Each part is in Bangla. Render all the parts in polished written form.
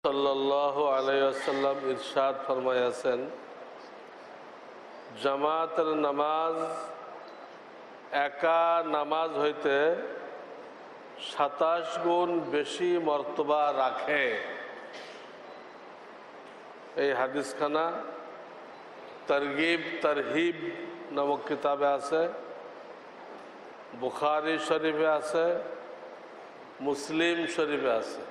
সাল্লাল্লাহু আলাইহি ওয়াসাল্লাম ইরশাদ ফরমাইয়াছেন, জামাতের নামাজ একা নামাজ হইতে 27 গুণ বেশি মর্তবা রাখে। এই হাদিসখানা তরগিব তরহিব নামক কিতাবে আছে, বুখারী শরীফে আছে, মুসলিম শরীফে আছে।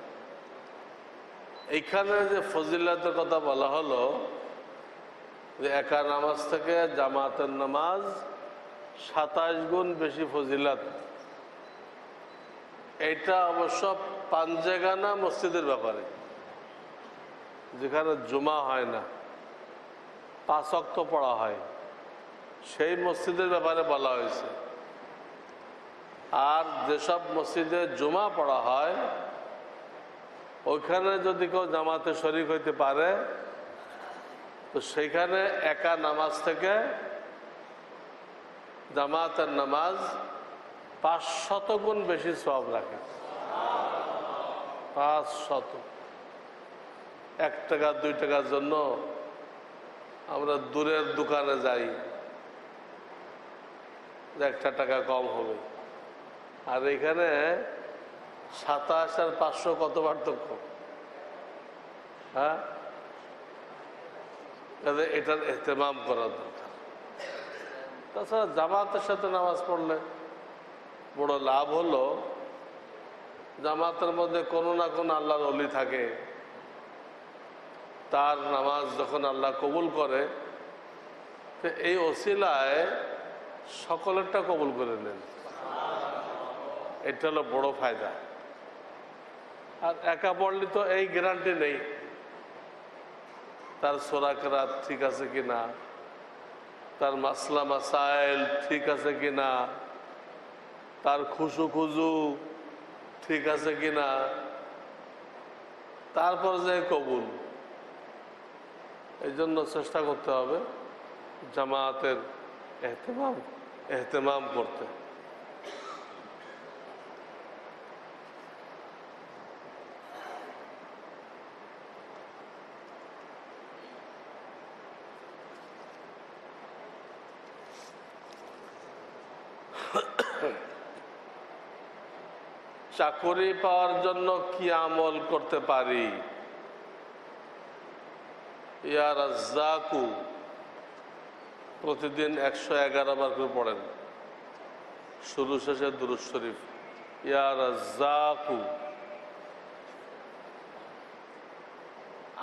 এইখানে যে ফজিলতের কথা বলা হলো যে একা নামাজ থেকে জামাতের নামাজ 27 গুণ বেশি ফজিলত, এটা অবশ্য পাঞ্জেগানা মসজিদের ব্যাপারে, যেখানে জুমা হয় না, 5 ওয়াক্ত পড়া হয়, সেই মসজিদের ব্যাপারে বলা হয়েছে। আর যেসব মসজিদে জুমা পড়া হয় ওইখানে যদি কেউ জামাতে শরীক হইতে পারে তো সেইখানে একা নামাজ থেকে জামাতের নামাজ 500 গুণ বেশি সওয়াব রাখে। 500। 1 টাকা 2 টাকার জন্য আমরা দূরের দোকানে যাই, 1 টাকা কম হবে, আর এখানে 27 আর 500 কত পার্থক্য? হ্যাঁ, এটার ইহতেমাম করা দরকার। তাছাড়া জামাতের সাথে নামাজ পড়লে বড় লাভ হলো, জামাতের মধ্যে কোনো না কোনো আল্লাহর ওলি থাকে, তার নামাজ যখন আল্লাহ কবুল করে তো এই ওসিলায় সকলেরটা কবুল করে নেন। এটা হলো বড় ফায়দা। আর একা পড়লে তো এই গ্যারান্টি নেই তার সূরা কেরাত ঠিক আছে কিনা, তার মাসলা মাসাইল ঠিক আছে কিনা, তার খুশু খুজু ঠিক আছে কিনা, তারপর যে কবুল। এই জন্য চেষ্টা করতে হবে জামাতের এহতেমাম করতে। চাকরি পাওয়ার জন্য কি আমল করতে পারি? ইয়া রাজ্জাকু প্রতিদিন 111 বার করে পড়েন, শুরু শেষে দুরূদ শরীফ। ইয়া রাজ্জাকু।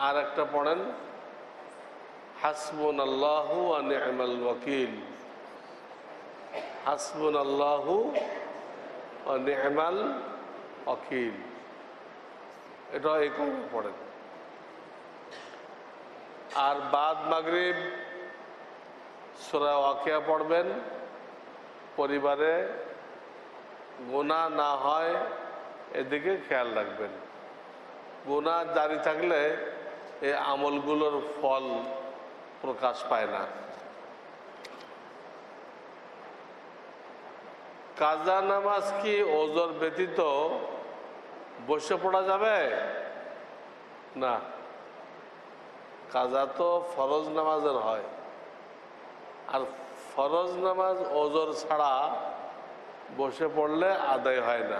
আর একটা পড়েন, হাসবুনাল্লাহু ওয়া নি'মাল ওয়াকিল। হাসবুনাল্লাহু ওয়া নি'মাল ওয়াকিল, এটা এই কলমা পড়েন। আর বাদ মাগরিব সূরা ওয়াকিয়া পড়বেন। পরিবারে গুনাহ না হয় এদিকে খেয়াল রাখবেন। গুনাহ জারি থাকলে এই আমলগুলোর ফল প্রকাশ পায় না। কাজা নামাজ কি ওজর ব্যতীত বসে পড়া যাবে? না, কাজা তো ফরজ নামাজের হয়, আর ফরজ নামাজ ওজর ছাড়া বসে পড়লে আদায় হয় না।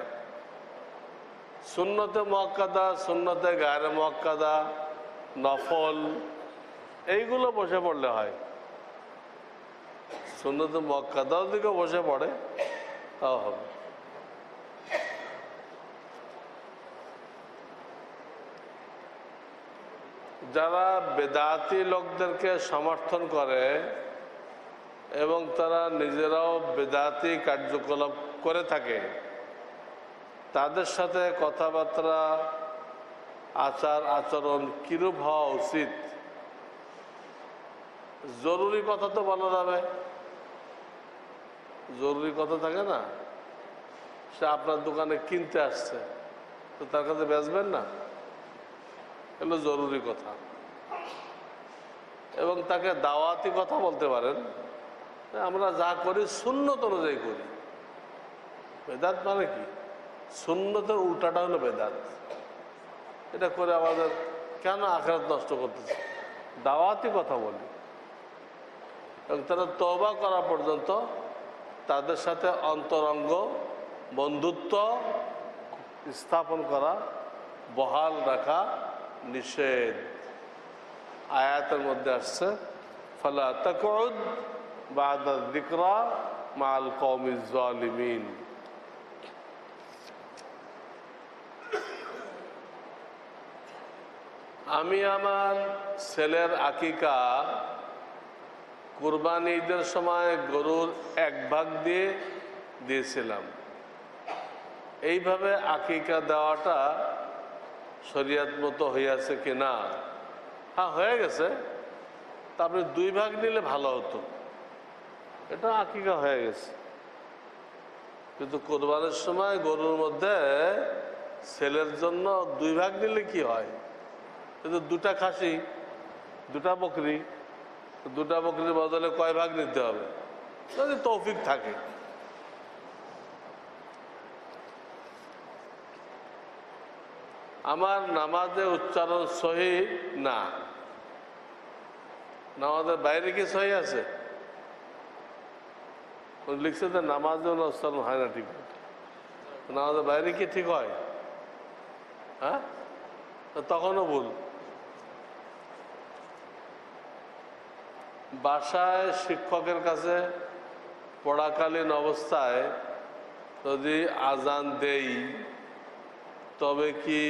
সুন্নতে মুআক্কাদা, সুন্নতে গায়রে মুআক্কাদা, নফল, এইগুলো বসে পড়লে হয়। সুন্নতে মুআক্কাদাও দিকে বসে পড়ে তাও হবে। যারা বেদাতি লোকদেরকে সমর্থন করে এবং তারা নিজেরাও বেদাতি কার্যকলাপ করে থাকে, তাদের সাথে কথাবার্তা আচার আচরণ কিরূপ হওয়া উচিত? জরুরি কথা তো বলা যাবে, জরুরি কথা থাকে না, সে আপনার দোকানে কিনতে আসছে তো তার কাছে বেচবেন না, এগুলো জরুরি কথা। এবং তাকে দাওয়াতি কথা বলতে পারেন, আমরা যা করি সুন্নত অনুযায়ী করি। বেদাত মানে কি? সুন্নতের উল্টাটা হলো বেদাত। এটা করে আমাদের কেন আখিরাত নষ্ট করতেছে? দাওয়াতি কথা বলি, এবং তারা তওবা করা পর্যন্ত তাদের সাথে অন্তরঙ্গ বন্ধুত্ব স্থাপন করা, বহাল রাখা নিষেধ। আয়াতের মধ্যে আসছে ফালা তাকউদ বা'দা যিকরা মা'আল কওমিজ জালিমিন। আমি আমার ছেলের আকিকা কুরবানি ঈদের সময় গরুর 1 ভাগ দিয়েছিলাম। এইভাবে আকিকা দেওয়াটা শরীয়ত মতো হইয়াছে কিনা? হ্যাঁ, হয়ে গেছে। তা আপনি 2 ভাগ নিলে ভালো হতো, এটা আকিকা হয়ে গেছে। কিন্তু কোরবানির সময় গরুর মধ্যে ছেলের জন্য 2 ভাগ নিলে কি হয়? কিন্তু 2টা খাসি, 2টা বকরি, 2টা বকরির বদলে কয় ভাগ নিতে হবে? যদি তৌফিক থাকে। আমার নামাজে উচ্চারণ সহি না, নামাজের বাইরে কি সহি আছে? লিখছে যে নামাজে উচ্চারণ হয় না ঠিক, নামাজের বাইরে কি ঠিক হয়? হ্যাঁ, তখনও ভুল। বাসায় শিক্ষকের কাছে পড়াকালীন অবস্থায় যদি আজান দেই তবে কি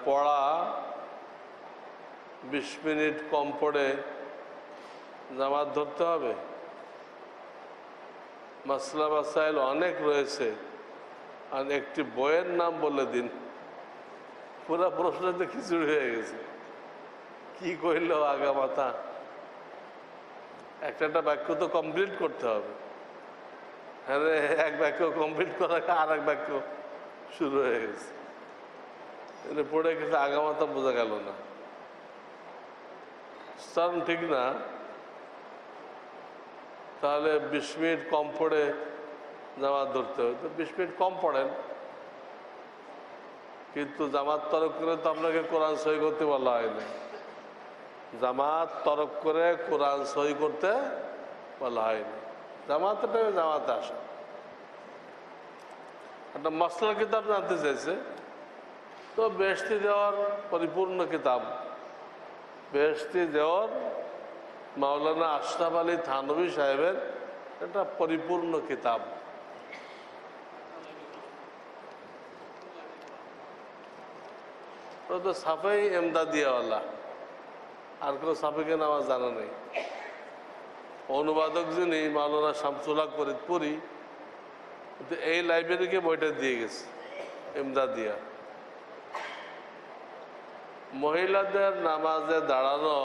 পড়া 20 মিনিট কম পড়ে জামাত ধরতে হবে? মাসলা মাসাইল অনেক রয়েছে, আর একটি বইয়ের নাম বলে দিন। পুরা প্রশ্নতে খিচুড়ি হয়ে গেছে, কি কইল আগা মাথা। একটা বাক্য তো কমপ্লিট করতে হবে। হ্যাঁ, এক বাক্য কমপ্লিট করার আর এক বাক্য শুরু হয়ে গেছে, পড়ে গেছে, আগা মাথা বোঝা গেল না, স্থান ঠিক না। তাহলে 20 মিনিট কম পড়ে জামাত ধরতে হবে, তো 20 মিনিট কম পড়েন। কিন্তু জামাত তরক করে তো আপনাকে কোরআন সহি করতে বলা হয়নি। জামাত তরক করে কোরআন সহি করতে বলা হয়নি। জামাতে আসা একটা মসলা কিতাব জানতে চাইছে, তো বেহেশতি দেওয়ার পরিপূর্ণ কিতাব, বেহেশতি দেওয়ার মাওলানা আশরাফ আলী থানভী সাহেবের একটা পরিপূর্ণ কিতাব। তো সাফাই এমদাদিয়াওয়ালা, আর কোনো সাফেকে নামাজ জানা নেই। অনুবাদক যিনি মাওলানা শামসুল হক ফরিদপুরি, এই লাইব্রেরিকে বইটা দিয়ে গেছে, এমদাদিয়া। মহিলাদের নামাজে দাঁড়ানো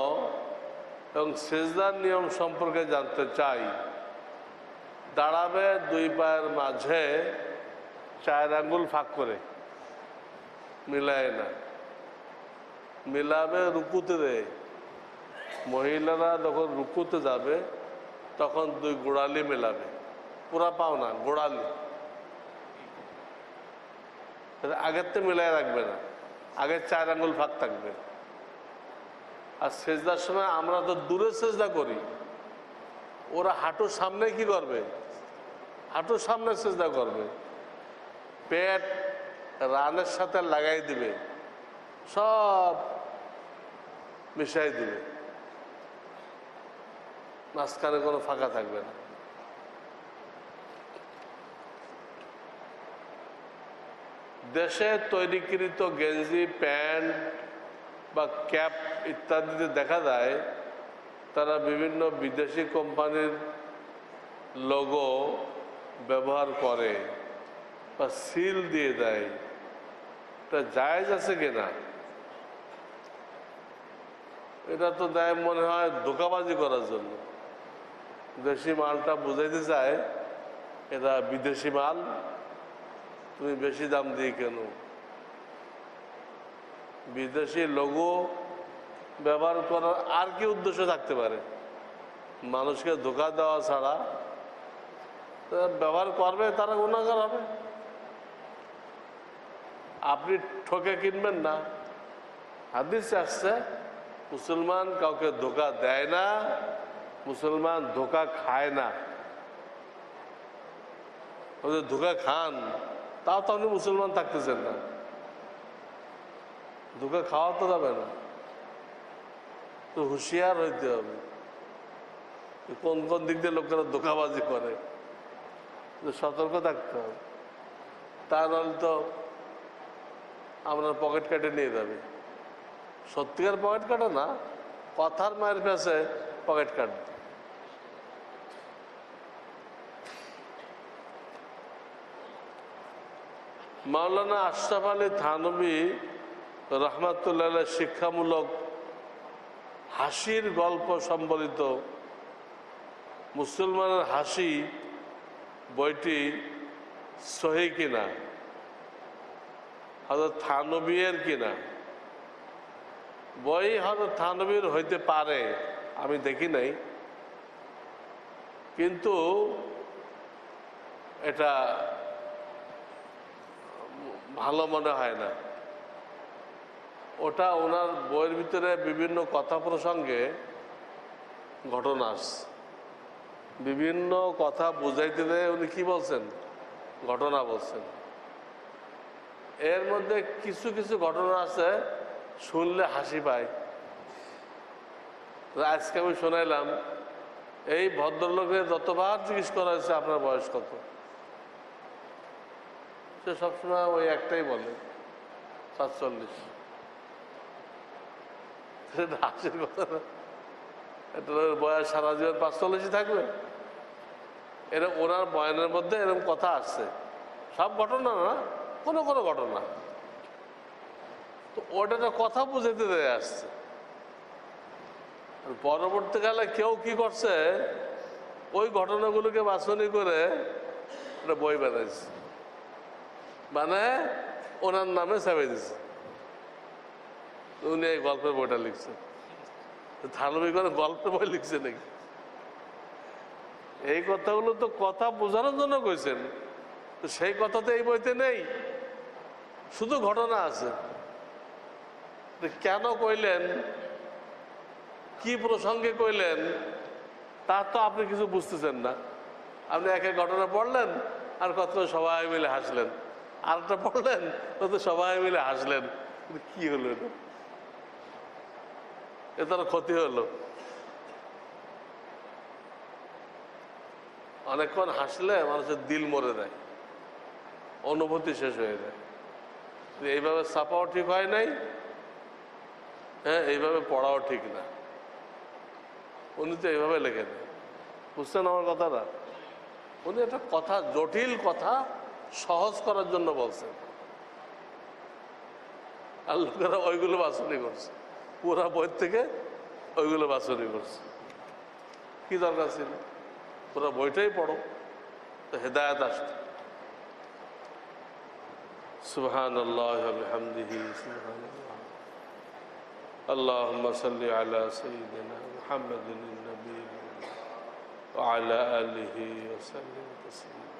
এবং সেজদার নিয়ম সম্পর্কে জানতে চাই। দাঁড়াবে 2 পায়ের মাঝে 4 আঙ্গুল ফাঁক করে, মিলায় না, মিলাবে রুকুতে দেয়। মহিলারা যখন রুকুতে যাবে তখন 2 গোড়ালি মেলাবে, পুরা পাও না, গোড়ালি। আগের তো মিলাই রাখবে না, আগে 4 আঙ্গুল ফাঁক থাকবে। আর সেজদার সময় আমরা তো দূরে সেজদা করি, ওরা হাঁটুর সামনে কি করবে? হাঁটুর সামনে সেজদা করবে, পেট রানের সাথে লাগাই দিবে, সব মিশাই দিবে, মাঝখানে কোনো ফাঁকা থাকবে না। দেশে তৈরিকৃত গেঞ্জি, প্যান্ট বা ক্যাপ ইত্যাদিতে দেখা যায় তারা বিভিন্ন বিদেশি কোম্পানির লোগো ব্যবহার করে বা সিল দিয়ে দেয়। এটা জায়েজ আছে কিনা? এটা তো দেয় মনে হয় ধোঁকাবাজি করার জন্য, দেশি মালটা বুঝাইতে চায় এটা বিদেশি মাল, তুমি বেশি দাম দিয়ে কেন। বিদেশি লোগো ব্যবহার করার আর কি উদ্দেশ্য থাকতে পারে? মানুষকে ধোঁকা দেওয়া ছাড়া। ব্যবহার করবে, তারা গুনাহগার হবে। আপনি ঠকে কিনবেন না। হাদিসে আসছে মুসলমান কাউকে ধোকা দেয় না, মুসলমান ধোকা খায় না। ধোকা খান তাও তো আপনি মুসলমান থাকতেছেন না, ধোকা খাওয়া তো যাবে না। তো হুঁশিয়ার হইতে হবে কোন কোন দিক দিয়ে লোকেরা ধোকাবাজি করে, সতর্ক থাকতে হবে। তা নাহলে তো আমরা পকেট কাটে নিয়ে যাবে। সত্যিকার পকেট কাটা না, কথার মায়ের কাছে পকেট কাটবে। মাওলানা আশরাফ আলী থানভী রহমাতুল্লাহ শিক্ষামূলক হাসির গল্প সম্বলিত মুসলমানের হাসি বইটি সহি কিনা, হযরত থানভীর কিনা? বই হযরত থানভীর হইতে পারে, আমি দেখি নাই, কিন্তু এটা ভালো মনে হয় না। ওটা ওনার বইয়ের ভিতরে বিভিন্ন কথা প্রসঙ্গে ঘটনা আসছে, বিভিন্ন কথা বুঝাইতে দেয়। উনি কি বলছেন? ঘটনা বলছেন। এর মধ্যে কিছু কিছু ঘটনা আছে শুনলে হাসি পায়। আজকে আমি শোনাইলাম, এই ভদ্রলোকের যতবার জিজ্ঞেস করা হয়েছে আপনার বয়স কত, সে সবসময় ওই একটাই বলে 47। হাসির কথা না, এটা বয়স সারা জীবন 45 থাকবে? এরকম ওনার বয়ানের মধ্যে এরকম কথা আসছে, সব ঘটনা না, কোনো কোনো ঘটনা। তো ওটা তো কথা বুঝাইতে দেয় আসছে। পরবর্তীকালে কেউ কি করছে, ওই ঘটনাগুলোকে বাছনি করে একটা বই বানাইছে, মানে ওনার নামে ছাপে দিচ্ছে। উনি এই গল্পের বইটা লিখছেন। থানভী করে গল্পের বই লিখছে নাকি? এই কথাগুলো তো কথা বোঝানোর জন্য কইছেন, তো সেই কথা তো এই বইতে নেই, শুধু ঘটনা আছে। কেন কইলেন, কি প্রসঙ্গে কইলেন, তা তো আপনি কিছু বুঝতেছেন না। আপনি এক এক ঘটনা পড়লেন, আর কত সবাই মিলে হাসলেন, আরেকটা পড়লেন, কত সবাই মিলে হাসলেন। কি হলো এটা? এ তার ক্ষতি হলো। অনেকক্ষণ হাসলে মানুষের দিল মরে যায়, অনুভূতি শেষ হয়ে যায়। এইভাবে ছাপাও ঠিক হয় নাই, হ্যাঁ, এইভাবে পড়াও ঠিক না। উনি তো এইভাবে লেখেন, বুঝছেন আমার কথাটা? উনি একটা কথা, জটিল কথা সহজ করার জন্য বলছেন, আর লোকেরা ওইগুলো বাছনি করছে, পুরা বই থেকে ওইগুলো বাছনি করছে। কি দরকার ছিল? পুরো বইটাই পড়ো, তো হেদায়েত আসতো। সুবহানাল্লাহ ওয়া বিহামদিহি, সুবহানাল্লাহ। আল্লাহুম্মা সাল্লি আলা সাইয়্যিদিনা মুহাম্মাদিন নবী ওয়া আলা আলিহি ওয়া সাল্লিম তাসলিমা।